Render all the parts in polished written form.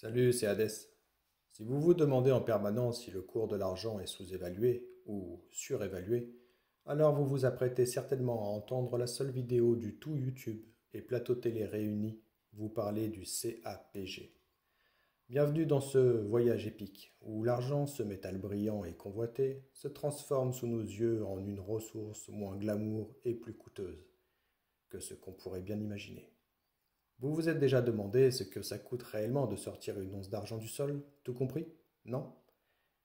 Salut, c'est Hadès. Si vous vous demandez en permanence si le cours de l'argent est sous-évalué ou surévalué, alors vous vous apprêtez certainement à entendre la seule vidéo du tout YouTube et plateau télé réunis vous parler du CAPG. Bienvenue dans ce voyage épique où l'argent, ce métal brillant et convoité, se transforme sous nos yeux en une ressource moins glamour et plus coûteuse que ce qu'on pourrait bien imaginer. Vous vous êtes déjà demandé ce que ça coûte réellement de sortir une once d'argent du sol, tout compris? Non?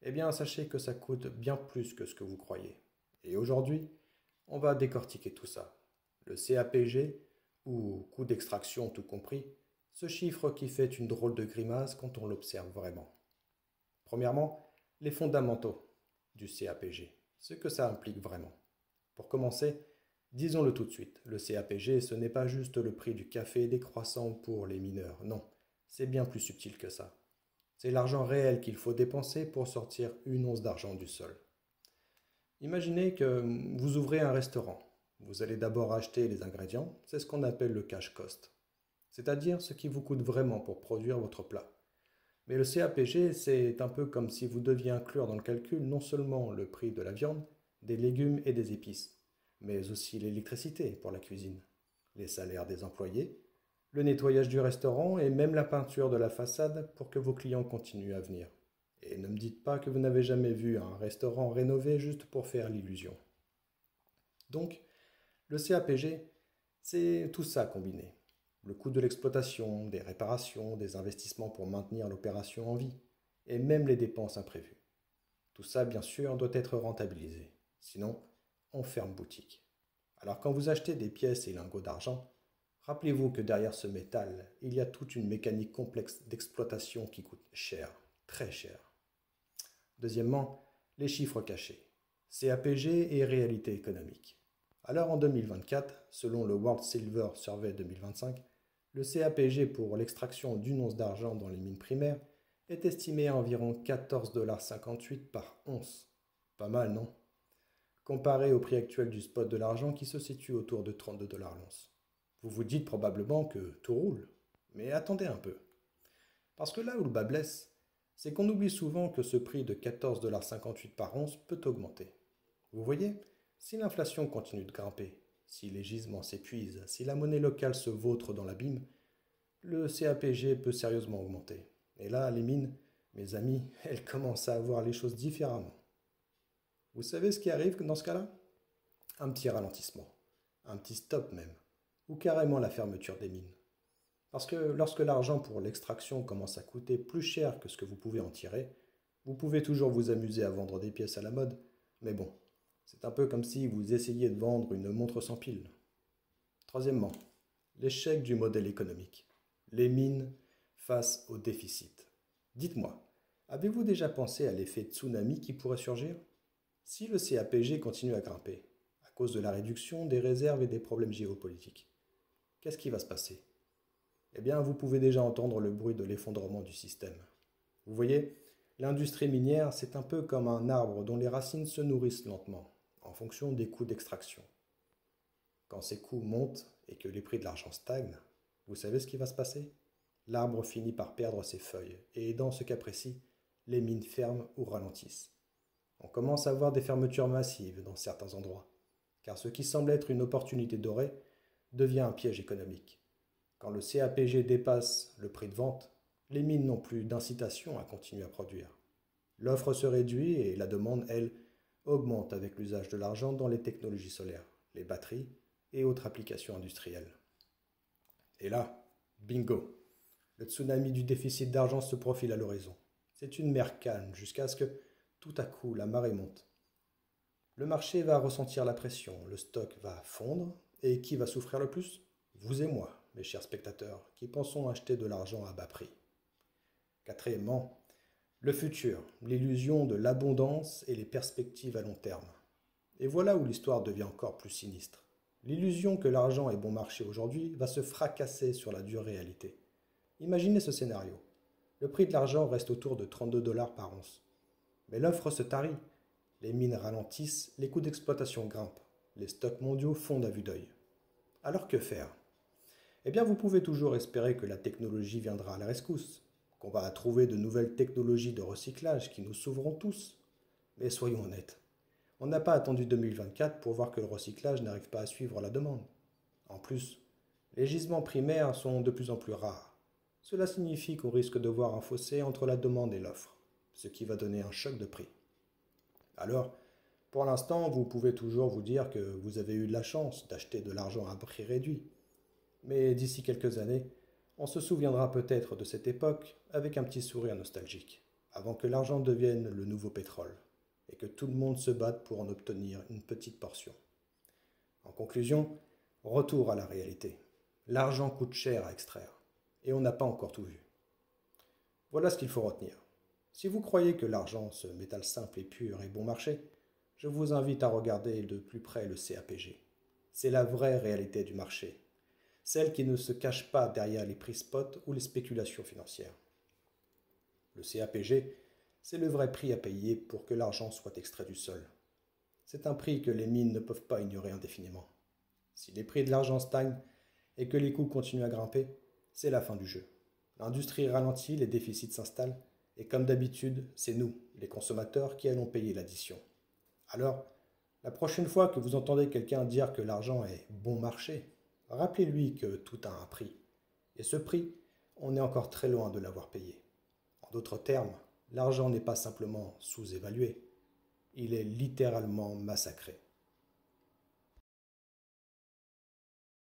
Eh bien, sachez que ça coûte bien plus que ce que vous croyez. Et aujourd'hui, on va décortiquer tout ça. Le CAPG, ou coût d'extraction tout compris, ce chiffre qui fait une drôle de grimace quand on l'observe vraiment. Premièrement, les fondamentaux du CAPG, ce que ça implique vraiment. Pour commencer, disons-le tout de suite, le CAPG, ce n'est pas juste le prix du café et des croissants pour les mineurs, non, c'est bien plus subtil que ça. C'est l'argent réel qu'il faut dépenser pour sortir une once d'argent du sol. Imaginez que vous ouvrez un restaurant. Vous allez d'abord acheter les ingrédients, c'est ce qu'on appelle le cash cost, c'est-à-dire ce qui vous coûte vraiment pour produire votre plat. Mais le CAPG, c'est un peu comme si vous deviez inclure dans le calcul non seulement le prix de la viande, des légumes et des épices, mais aussi l'électricité pour la cuisine, les salaires des employés, le nettoyage du restaurant et même la peinture de la façade pour que vos clients continuent à venir. Et ne me dites pas que vous n'avez jamais vu un restaurant rénové juste pour faire l'illusion. Donc, le CAPG, c'est tout ça combiné. Le coût de l'exploitation, des réparations, des investissements pour maintenir l'opération en vie, et même les dépenses imprévues. Tout ça, bien sûr, doit être rentabilisé. Sinon, on ferme boutique. Alors quand vous achetez des pièces et lingots d'argent, rappelez-vous que derrière ce métal, il y a toute une mécanique complexe d'exploitation qui coûte cher, très cher. Deuxièmement, les chiffres cachés. CAPG et réalité économique. Alors en 2024, selon le World Silver Survey 2025, le CAPG pour l'extraction d'une once d'argent dans les mines primaires est estimé à environ 14,58 $ par once. Pas mal, non? Comparé au prix actuel du spot de l'argent qui se situe autour de 32 $ l'once. Vous vous dites probablement que tout roule. Mais attendez un peu. Parce que là où le bas blesse, c'est qu'on oublie souvent que ce prix de 14,58 $ par once peut augmenter. Vous voyez, si l'inflation continue de grimper, si les gisements s'épuisent, si la monnaie locale se vautre dans l'abîme, le CAPG peut sérieusement augmenter. Et là, les mines, mes amis, elles commencent à voir les choses différemment. Vous savez ce qui arrive dans ce cas-là? Un petit ralentissement, un petit stop même, ou carrément la fermeture des mines. Parce que lorsque l'argent pour l'extraction commence à coûter plus cher que ce que vous pouvez en tirer, vous pouvez toujours vous amuser à vendre des pièces à la mode, mais bon, c'est un peu comme si vous essayiez de vendre une montre sans pile. Troisièmement, l'échec du modèle économique. Les mines face au déficit. Dites-moi, avez-vous déjà pensé à l'effet tsunami qui pourrait surgir? Si le CAPG continue à grimper, à cause de la réduction des réserves et des problèmes géopolitiques, qu'est-ce qui va se passer? Eh bien, vous pouvez déjà entendre le bruit de l'effondrement du système. Vous voyez, l'industrie minière, c'est un peu comme un arbre dont les racines se nourrissent lentement, en fonction des coûts d'extraction. Quand ces coûts montent et que les prix de l'argent stagnent, vous savez ce qui va se passer? L'arbre finit par perdre ses feuilles, et dans ce cas précis, les mines ferment ou ralentissent. On commence à voir des fermetures massives dans certains endroits, car ce qui semble être une opportunité dorée devient un piège économique. Quand le CAPG dépasse le prix de vente, les mines n'ont plus d'incitation à continuer à produire. L'offre se réduit et la demande, elle, augmente avec l'usage de l'argent dans les technologies solaires, les batteries et autres applications industrielles. Et là, bingo, le tsunami du déficit d'argent se profile à l'horizon. C'est une mer calme jusqu'à ce que, tout à coup, la marée monte. Le marché va ressentir la pression, le stock va fondre, et qui va souffrir le plus? Vous et moi, mes chers spectateurs, qui pensons acheter de l'argent à bas prix. Quatrièmement, le futur, l'illusion de l'abondance et les perspectives à long terme. Et voilà où l'histoire devient encore plus sinistre. L'illusion que l'argent est bon marché aujourd'hui va se fracasser sur la dure réalité. Imaginez ce scénario. Le prix de l'argent reste autour de 32 $ par once. Mais l'offre se tarit. Les mines ralentissent, les coûts d'exploitation grimpent. Les stocks mondiaux fondent à vue d'œil. Alors que faire? Eh bien, vous pouvez toujours espérer que la technologie viendra à la rescousse, qu'on va trouver de nouvelles technologies de recyclage qui nous sauveront tous. Mais soyons honnêtes, on n'a pas attendu 2024 pour voir que le recyclage n'arrive pas à suivre la demande. En plus, les gisements primaires sont de plus en plus rares. Cela signifie qu'on risque de voir un fossé entre la demande et l'offre, ce qui va donner un choc de prix. Alors, pour l'instant, vous pouvez toujours vous dire que vous avez eu de la chance d'acheter de l'argent à prix réduit. Mais d'ici quelques années, on se souviendra peut-être de cette époque avec un petit sourire nostalgique, avant que l'argent devienne le nouveau pétrole, et que tout le monde se batte pour en obtenir une petite portion. En conclusion, retour à la réalité. L'argent coûte cher à extraire, et on n'a pas encore tout vu. Voilà ce qu'il faut retenir. Si vous croyez que l'argent, ce métal simple et pur, est bon marché, je vous invite à regarder de plus près le CAPG. C'est la vraie réalité du marché, celle qui ne se cache pas derrière les prix spot ou les spéculations financières. Le CAPG, c'est le vrai prix à payer pour que l'argent soit extrait du sol. C'est un prix que les mines ne peuvent pas ignorer indéfiniment. Si les prix de l'argent stagnent et que les coûts continuent à grimper, c'est la fin du jeu. L'industrie ralentit, les déficits s'installent, et comme d'habitude, c'est nous, les consommateurs, qui allons payer l'addition. Alors, la prochaine fois que vous entendez quelqu'un dire que l'argent est bon marché, rappelez-lui que tout a un prix. Et ce prix, on est encore très loin de l'avoir payé. En d'autres termes, l'argent n'est pas simplement sous-évalué, il est littéralement massacré.